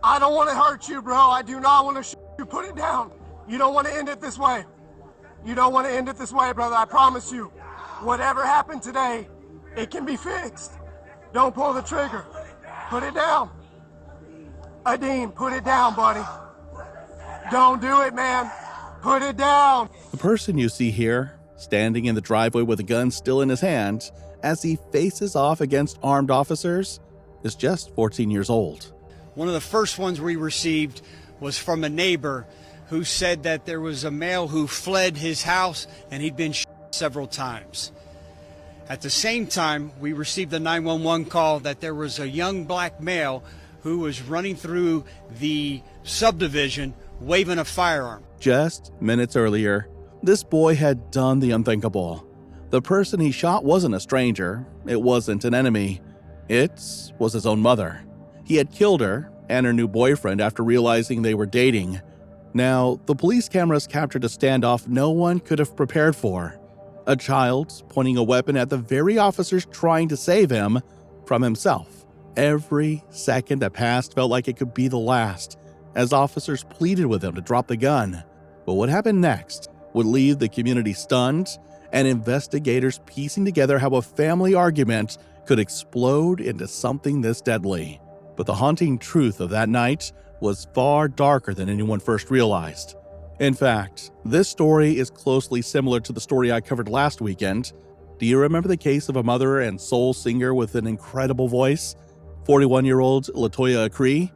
I don't want to hurt you, bro. I do not want to shoot you. Put it down. You don't want to end it this way. You don't want to end it this way, brother. I promise you. Whatever happened today, it can be fixed. Don't pull the trigger. Put it down. Adeem, put it down, buddy. Don't do it, man. Put it down. The person you see here, standing in the driveway with a gun still in his hand as he faces off against armed officers, is just 14 years old. One of the first ones we received was from a neighbor who said that there was a male who fled his house and he'd been shot several times. At the same time, we received a 911 call that there was a young black male who was running through the subdivision waving a firearm. Just minutes earlier, this boy had done the unthinkable. The person he shot wasn't a stranger. It wasn't an enemy. It was his own mother. He had killed her and her new boyfriend after realizing they were dating. Now, the police cameras captured a standoff no one could have prepared for. A child pointing a weapon at the very officers trying to save him from himself. Every second that passed felt like it could be the last, as officers pleaded with him to drop the gun. But what happened next would leave the community stunned and investigators piecing together how a family argument could explode into something this deadly. But the haunting truth of that night was far darker than anyone first realized. In fact, this story is closely similar to the story I covered last weekend. Do you remember the case of a mother and soul singer with an incredible voice, 41-year-old Latoya Akre,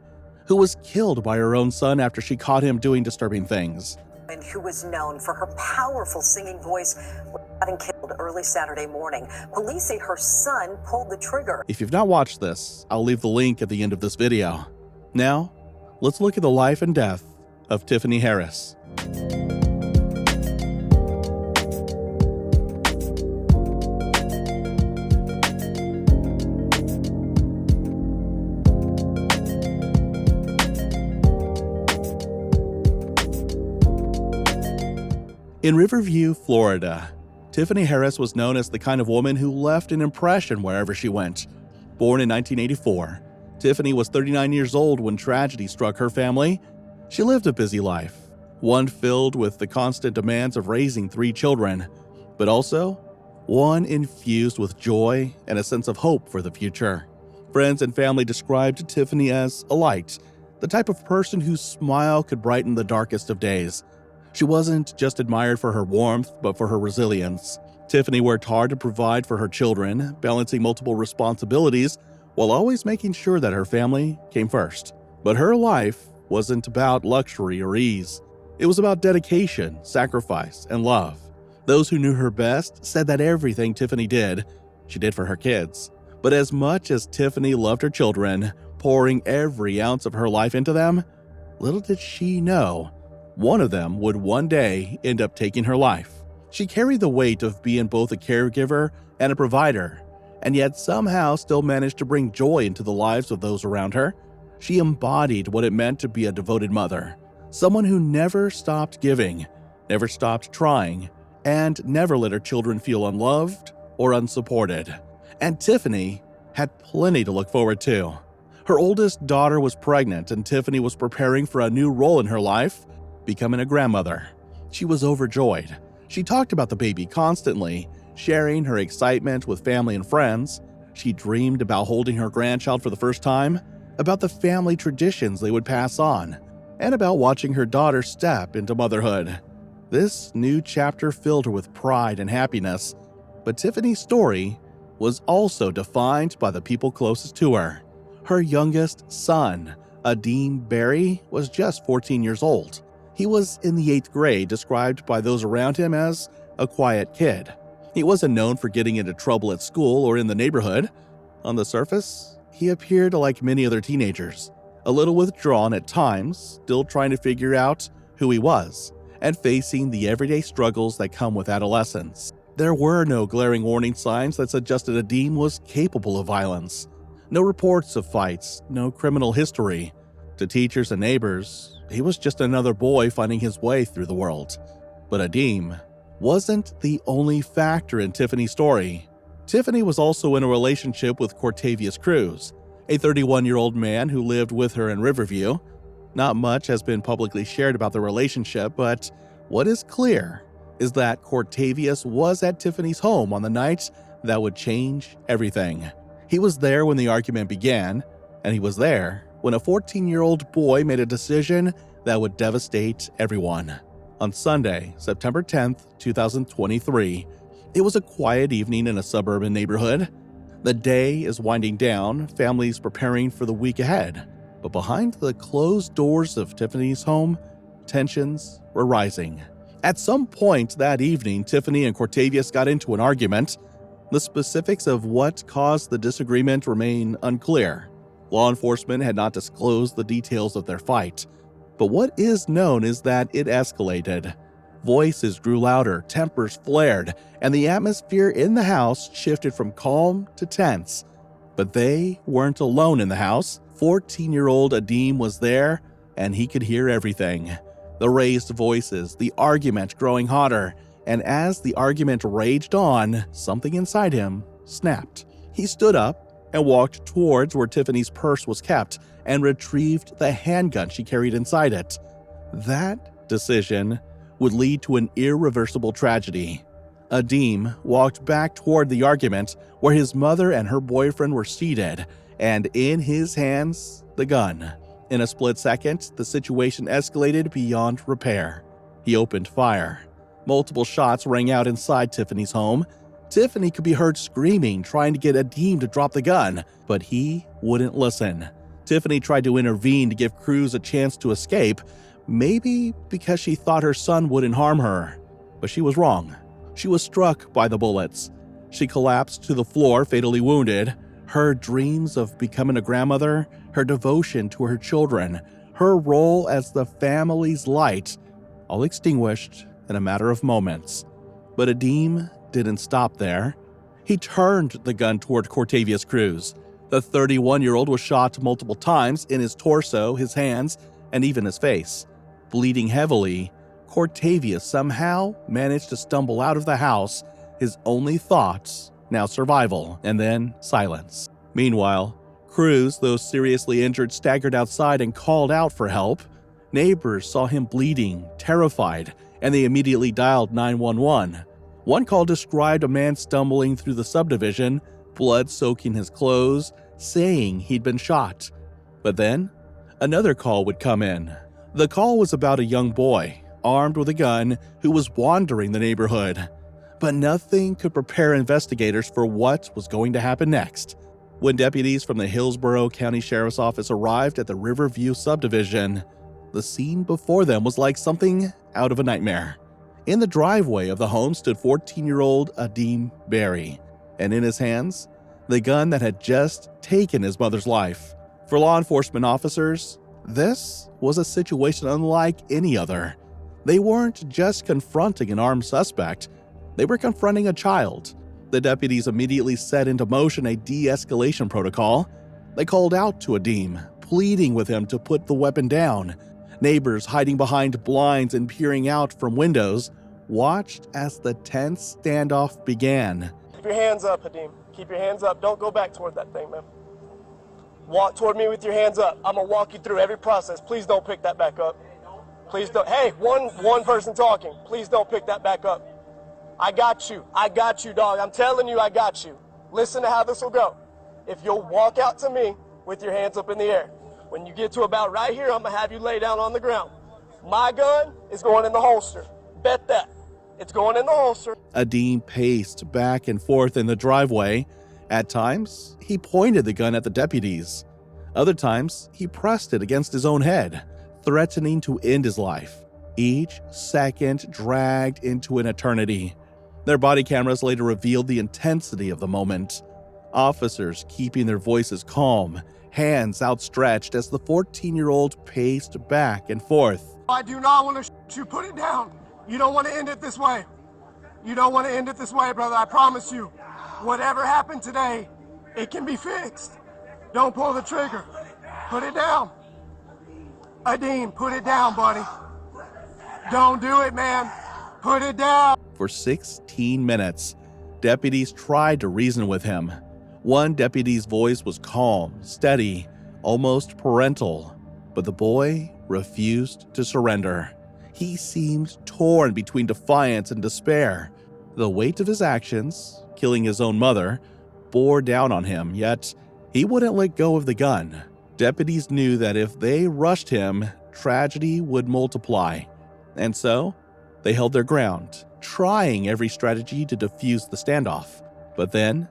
who was killed by her own son after she caught him doing disturbing things? And who was known for her powerful singing voice, was shot and killed early Saturday morning. Police say her son pulled the trigger. If you've not watched this, I'll leave the link at the end of this video. Now, let's look at the life and death of Tiffany Harris. In Riverview, Florida, Tiffany Harris was known as the kind of woman who left an impression wherever she went. Born in 1984, Tiffany was 39 years old when tragedy struck her family. She lived a busy life, one filled with the constant demands of raising 3 children, but also one infused with joy and a sense of hope for the future. Friends and family described Tiffany as a light, the type of person whose smile could brighten the darkest of days. She wasn't just admired for her warmth, but for her resilience. Tiffany worked hard to provide for her children, balancing multiple responsibilities while always making sure that her family came first. But her life wasn't about luxury or ease. It was about dedication, sacrifice, and love. Those who knew her best said that everything Tiffany did, she did for her kids. But as much as Tiffany loved her children, pouring every ounce of her life into them, little did she know one of them would one day end up taking her life. She carried the weight of being both a caregiver and a provider, and yet somehow still managed to bring joy into the lives of those around her. She embodied what it meant to be a devoted mother, someone who never stopped giving, never stopped trying, and never let her children feel unloved or unsupported. And Tiffany had plenty to look forward to. Her oldest daughter was pregnant, and Tiffany was preparing for a new role in her life, becoming a grandmother. She was overjoyed. She talked about the baby constantly, sharing her excitement with family and friends. She dreamed about holding her grandchild for the first time, about the family traditions they would pass on, and about watching her daughter step into motherhood. This new chapter filled her with pride and happiness, but Tiffany's story was also defined by the people closest to her. Her youngest son, Adeem Barry, was just 14 years old. He was in the 8th grade, described by those around him as a quiet kid. He wasn't known for getting into trouble at school or in the neighborhood. On the surface, he appeared like many other teenagers, a little withdrawn at times, still trying to figure out who he was, and facing the everyday struggles that come with adolescence. There were no glaring warning signs that suggested Adeem was capable of violence. No reports of fights, no criminal history. To teachers and neighbors, he was just another boy finding his way through the world. But Adeem wasn't the only factor in Tiffany's story. Tiffany was also in a relationship with Cortavius Cruz. a 31-year-old man who lived with her in Riverview. Not much has been publicly shared about the relationship, but what is clear is that Cortavius was at Tiffany's home on the night that would change everything. He was there when the argument began, and he was there when a 14-year-old boy made a decision that would devastate everyone. On Sunday, September 10th, 2023, it was a quiet evening in a suburban neighborhood. The day is winding down, families preparing for the week ahead. But behind the closed doors of Tiffany's home, tensions were rising. At some point that evening, Tiffany and Cortavius got into an argument. The specifics of what caused the disagreement remain unclear. Law enforcement had not disclosed the details of their fight. But what is known is that it escalated. Voices grew louder, tempers flared, and the atmosphere in the house shifted from calm to tense. But they weren't alone in the house. 14-year-old Adim was there, and he could hear everything. The raised voices, the argument growing hotter, and as the argument raged on, something inside him snapped. He stood up and walked towards where Tiffany's purse was kept and retrieved the handgun she carried inside it. That decision would lead to an irreversible tragedy. Adim walked back toward the argument where his mother and her boyfriend were seated, and in his hands, the gun. In a split second, the situation escalated beyond repair. He opened fire. Multiple shots rang out inside Tiffany's home. Tiffany could be heard screaming, trying to get Adim to drop the gun, but he wouldn't listen. Tiffany tried to intervene to give Cruz a chance to escape, maybe because she thought her son wouldn't harm her. But she was wrong. She was struck by the bullets. She collapsed to the floor, fatally wounded. Her dreams of becoming a grandmother, her devotion to her children, her role as the family's light, all extinguished in a matter of moments. But Adim didn't stop there. He turned the gun toward Cortavius Cruz. The 31-year-old was shot multiple times in his torso, his hands, and even his face. Bleeding heavily, Cortavius somehow managed to stumble out of the house, his only thoughts now survival, and then silence. Meanwhile, Cruz, though seriously injured, staggered outside and called out for help. Neighbors saw him bleeding, terrified, and they immediately dialed 911. One call described a man stumbling through the subdivision, blood soaking his clothes, saying he'd been shot. But then, another call would come in. The call was about a young boy, armed with a gun, who was wandering the neighborhood. But nothing could prepare investigators for what was going to happen next. When deputies from the Hillsborough County Sheriff's Office arrived at the Riverview subdivision, the scene before them was like something out of a nightmare. In the driveway of the home stood 14-year-old Adim Berry, and in his hands, the gun that had just taken his mother's life. For law enforcement officers, this was a situation unlike any other. They weren't just confronting an armed suspect, they were confronting a child. The deputies immediately set into motion a de-escalation protocol. They called out to Adim, pleading with him to put the weapon down. Neighbors hiding behind blinds and peering out from windows watched as the tense standoff began. Keep your hands up, Adim. Keep your hands up. Don't go back toward that thing, man. Walk toward me with your hands up. I'm gonna walk you through every process. Please don't pick that back up. Please don't. Hey, one person talking. Please don't pick that back up. I got you, dog. I'm telling you, I got you. Listen to how this will go. If you'll walk out to me with your hands up in the air. When you get to about right here, I'm gonna have you lay down on the ground. My gun is going in the holster. Bet that. It's going in the holster. Adim paced back and forth in the driveway. At times, he pointed the gun at the deputies. Other times, he pressed it against his own head, threatening to end his life. Each second dragged into an eternity. Their body cameras later revealed the intensity of the moment. Officers keeping their voices calm, hands outstretched as the 14-year-old paced back and forth. I do not want to shoot you. Put it down. You don't want to end it this way. You don't want to end it this way, brother. I promise you. Whatever happened today, it can be fixed. Don't pull the trigger. Put it down. Adim, put it down, buddy. Don't do it, man. Put it down. For 16 minutes, deputies tried to reason with him. One deputy's voice was calm, steady, almost parental, but the boy refused to surrender. He seemed torn between defiance and despair. The weight of his actions, killing his own mother, bore down on him, yet he wouldn't let go of the gun. Deputies knew that if they rushed him, tragedy would multiply, and so they held their ground, trying every strategy to defuse the standoff. But then,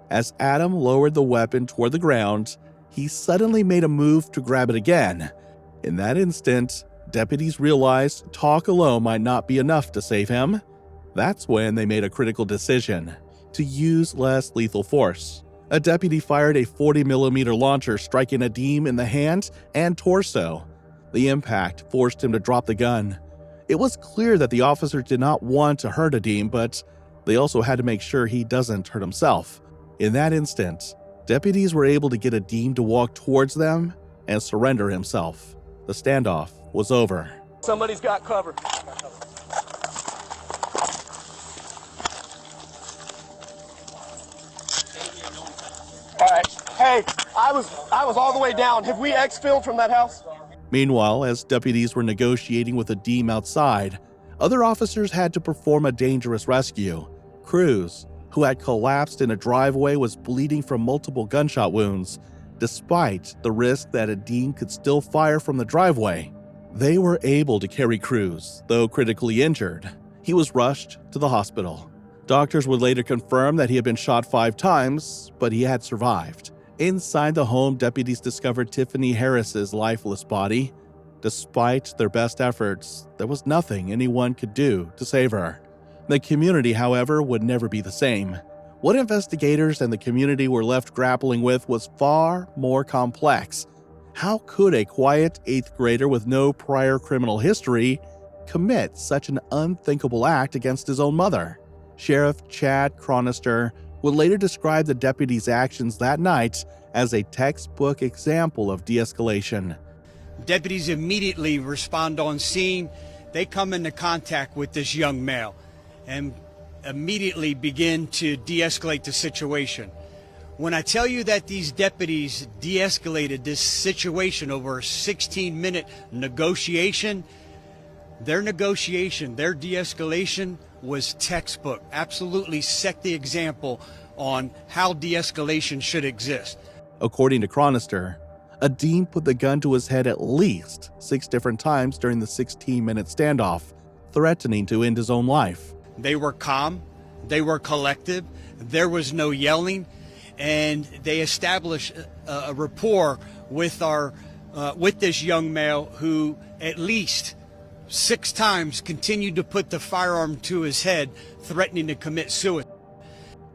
as Adam lowered the weapon toward the ground, he suddenly made a move to grab it again. In that instant, deputies realized talk alone might not be enough to save him. That's when they made a critical decision to use less lethal force. A deputy fired a 40mm launcher, striking Adim in the hand and torso. The impact forced him to drop the gun. It was clear that the officers did not want to hurt Adim, but they also had to make sure he doesn't hurt himself. In that instant, deputies were able to get Adim to walk towards them and surrender himself. The standoff was over. Somebody's got cover. All right. Hey, I was all the way down. Have we exfilled from that house? Meanwhile, as deputies were negotiating with Adim outside, other officers had to perform a dangerous rescue. Cruz, who had collapsed in a driveway, was bleeding from multiple gunshot wounds, despite the risk that Adim could still fire from the driveway. They were able to carry Cruz, though critically injured. He was rushed to the hospital. Doctors would later confirm that he had been shot 5 times, but he had survived. Inside the home, deputies discovered Tiffany Harris's lifeless body. Despite their best efforts, there was nothing anyone could do to save her. The community, however, would never be the same. What investigators and the community were left grappling with was far more complex. How could a quiet 8th grader with no prior criminal history commit such an unthinkable act against his own mother? Sheriff Chad Chronister would later describe the deputy's actions that night as a textbook example of de-escalation. Deputies immediately respond on scene. They come into contact with this young male and immediately begin to de-escalate the situation. When I tell you that these deputies de-escalated this situation over a 16-minute negotiation, their de-escalation was textbook. Absolutely set the example on how de-escalation should exist. According to Chronister, Adim put the gun to his head at least 6 different times during the 16-minute standoff, threatening to end his own life. They were calm, they were collective, there was no yelling, and they established a rapport with this young male who at least 6 times continued to put the firearm to his head, threatening to commit suicide.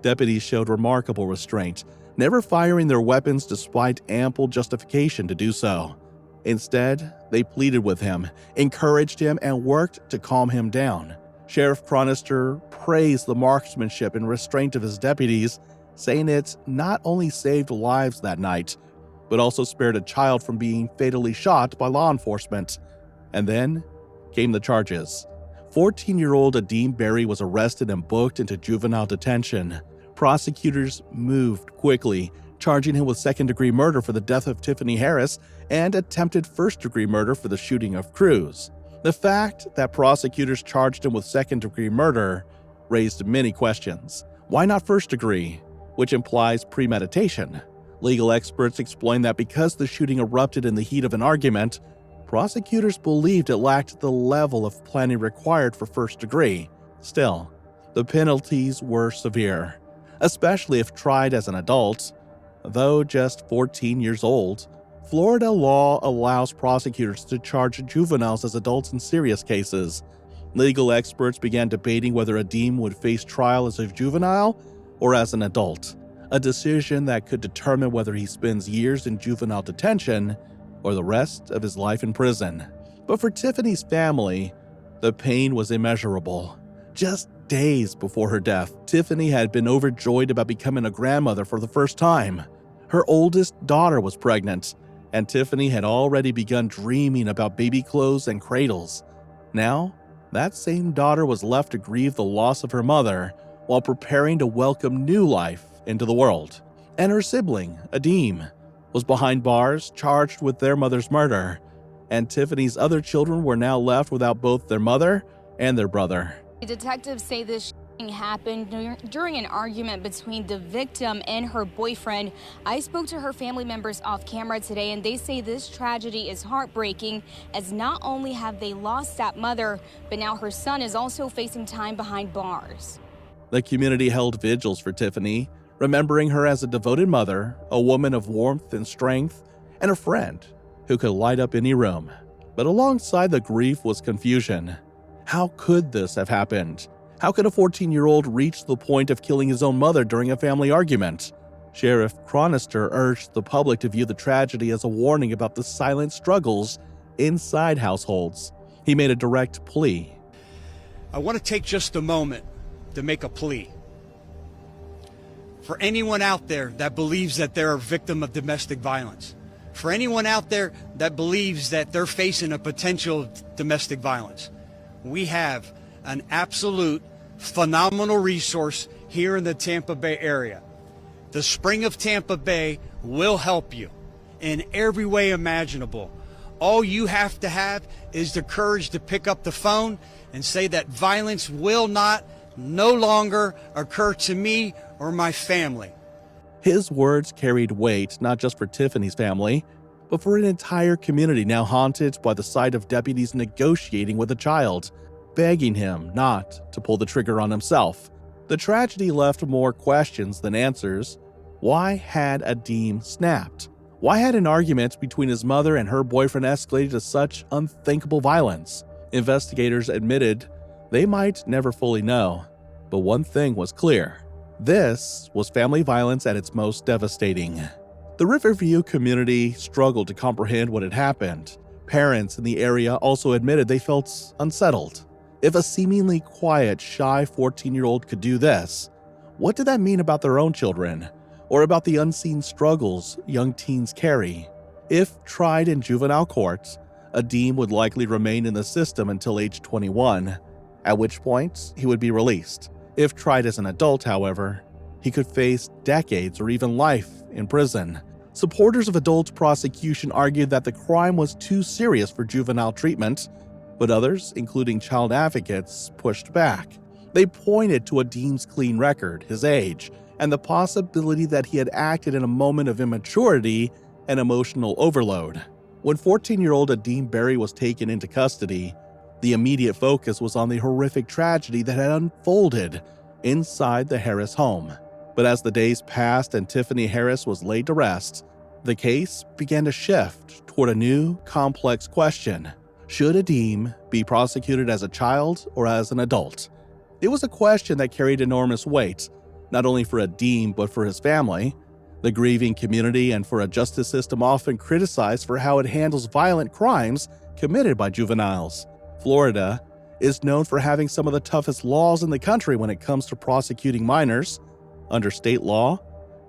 Deputies showed remarkable restraint, never firing their weapons despite ample justification to do so. Instead, they pleaded with him, encouraged him, and worked to calm him down. Sheriff Chronister praised the marksmanship and restraint of his deputies, saying it not only saved lives that night, but also spared a child from being fatally shot by law enforcement. And then came the charges. 14-year-old Adim Berry was arrested and booked into juvenile detention. Prosecutors moved quickly, charging him with second-degree murder for the death of Tiffany Harris and attempted first-degree murder for the shooting of Cruz. The fact that prosecutors charged him with second-degree murder raised many questions. Why not first-degree, which implies premeditation? Legal experts explain that because the shooting erupted in the heat of an argument, prosecutors believed it lacked the level of planning required for first-degree. Still, the penalties were severe, especially if tried as an adult. Though just 14 years old, Florida law allows prosecutors to charge juveniles as adults in serious cases. Legal experts began debating whether Adim would face trial as a juvenile or as an adult, a decision that could determine whether he spends years in juvenile detention or the rest of his life in prison. But for Tiffany's family, the pain was immeasurable. Just days before her death, Tiffany had been overjoyed about becoming a grandmother for the first time. Her oldest daughter was pregnant, and Tiffany had already begun dreaming about baby clothes and cradles. Now, that same daughter was left to grieve the loss of her mother while preparing to welcome new life into the world. and her sibling, Adim, was behind bars charged with their mother's murder, and Tiffany's other children were now left without both their mother and their brother. Detectives say this happened during an argument between the victim and her boyfriend. I spoke to her family members off camera today, and they say this tragedy is heartbreaking, as not only have they lost that mother, but now her son is also facing time behind bars. The community held vigils for Tiffany, remembering her as a devoted mother, a woman of warmth and strength, and a friend who could light up any room. But alongside the grief was confusion. How could this have happened? How could a 14-year-old reach the point of killing his own mother during a family argument? Sheriff Chronister urged the public to view the tragedy as a warning about the silent struggles inside households. He made a direct plea. I want to take just a moment to make a plea. For anyone out there that believes that they're a victim of domestic violence, for anyone out there that believes that they're facing a potential domestic violence, we have an absolute phenomenal resource here in the Tampa Bay area. The Spring of Tampa Bay will help you in every way imaginable. All you have to have is the courage to pick up the phone and say that violence will no longer occur to me or my family. His words carried weight not just for Tiffany's family, but for an entire community now haunted by the sight of deputies negotiating with a child, begging him not to pull the trigger on himself. The tragedy left more questions than answers. Why had Adim snapped? Why had an argument between his mother and her boyfriend escalated to such unthinkable violence? Investigators admitted they might never fully know, but one thing was clear. This was family violence at its most devastating. The Riverview community struggled to comprehend what had happened. Parents in the area also admitted they felt unsettled. If a seemingly quiet, shy 14-year-old could do this, what did that mean about their own children, or about the unseen struggles young teens carry? If tried in juvenile court, Adim would likely remain in the system until age 21, at which point he would be released. If tried as an adult, however, he could face decades or even life in prison. Supporters of adult prosecution argued that the crime was too serious for juvenile treatment, but others, including child advocates, pushed back. They pointed to Adim's clean record, his age, and the possibility that he had acted in a moment of immaturity and emotional overload. When 14-year-old Adim Berry was taken into custody, the immediate focus was on the horrific tragedy that had unfolded inside the Harris home. But as the days passed and Tiffany Harris was laid to rest, the case began to shift toward a new, complex question. Should Adim be prosecuted as a child or as an adult? It was a question that carried enormous weight, not only for Adim but for his family, the grieving community, and for a justice system often criticized for how it handles violent crimes committed by juveniles. Florida is known for having some of the toughest laws in the country when it comes to prosecuting minors. Under state law,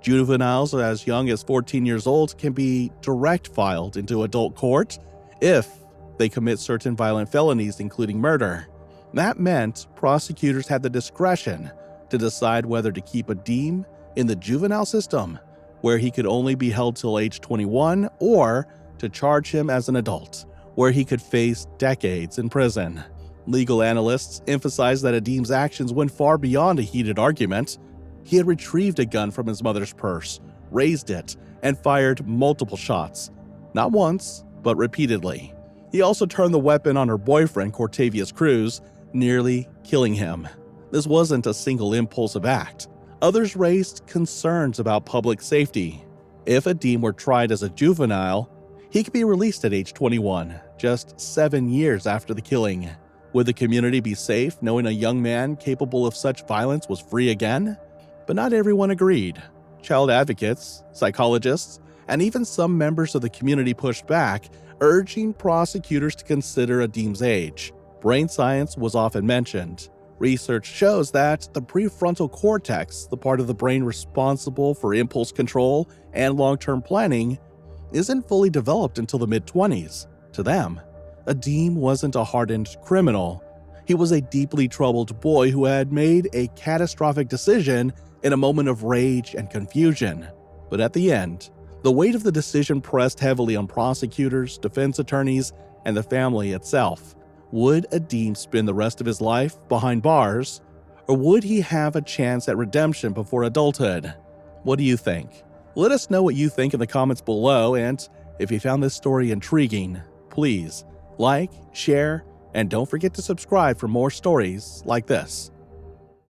juveniles as young as 14 years old can be direct filed into adult court if they commit certain violent felonies, including murder. That meant prosecutors had the discretion to decide whether to keep Adim in the juvenile system, where he could only be held till age 21, or to charge him as an adult, where he could face decades in prison. Legal analysts emphasized that Adim's actions went far beyond a heated argument. He had retrieved a gun from his mother's purse, raised it, and fired multiple shots, not once, but repeatedly. He also turned the weapon on her boyfriend, Cortavius Cruz, nearly killing him. This wasn't a single impulsive act. Others raised concerns about public safety. If Adim were tried as a juvenile, he could be released at age 21, just 7 years after the killing. Would the community be safe knowing a young man capable of such violence was free again? But not everyone agreed. Child advocates, psychologists, and even some members of the community pushed back, urging prosecutors to consider Adim's age. Brain science was often mentioned. Research shows that the prefrontal cortex, the part of the brain responsible for impulse control and long-term planning, isn't fully developed until the mid-20s. To them, Adim wasn't a hardened criminal. He was a deeply troubled boy who had made a catastrophic decision in a moment of rage and confusion. But at the end, the weight of the decision pressed heavily on prosecutors, defense attorneys, and the family itself. Would Adim spend the rest of his life behind bars, or would he have a chance at redemption before adulthood? What do you think? Let us know what you think in the comments below, and if you found this story intriguing, please like, share, and don't forget to subscribe for more stories like this.